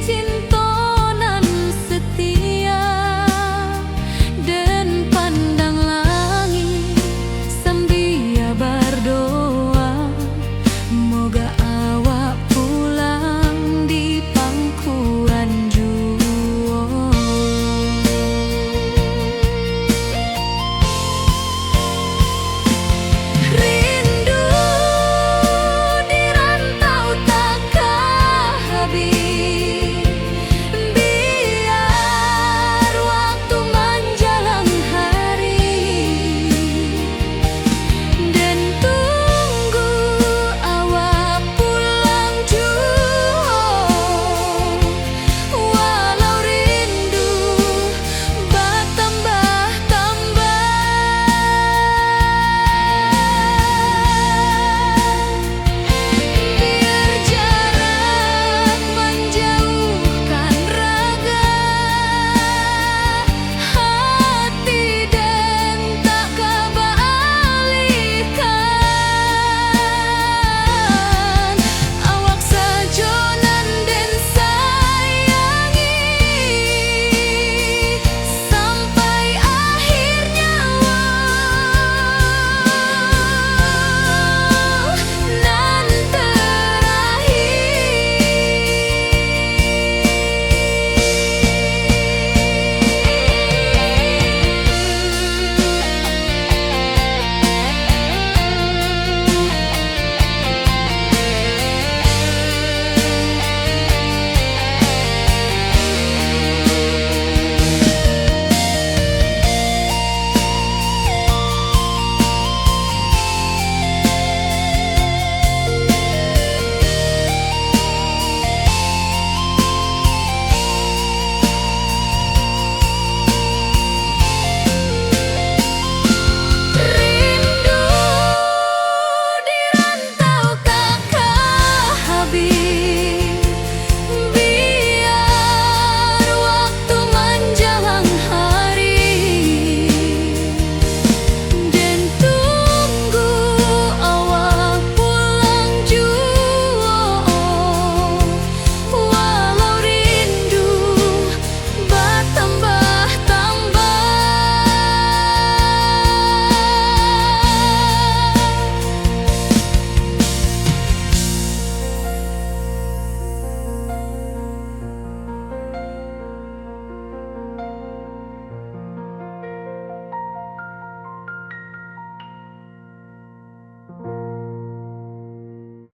cintonan setia, dan pandang langit sambil berdoa moga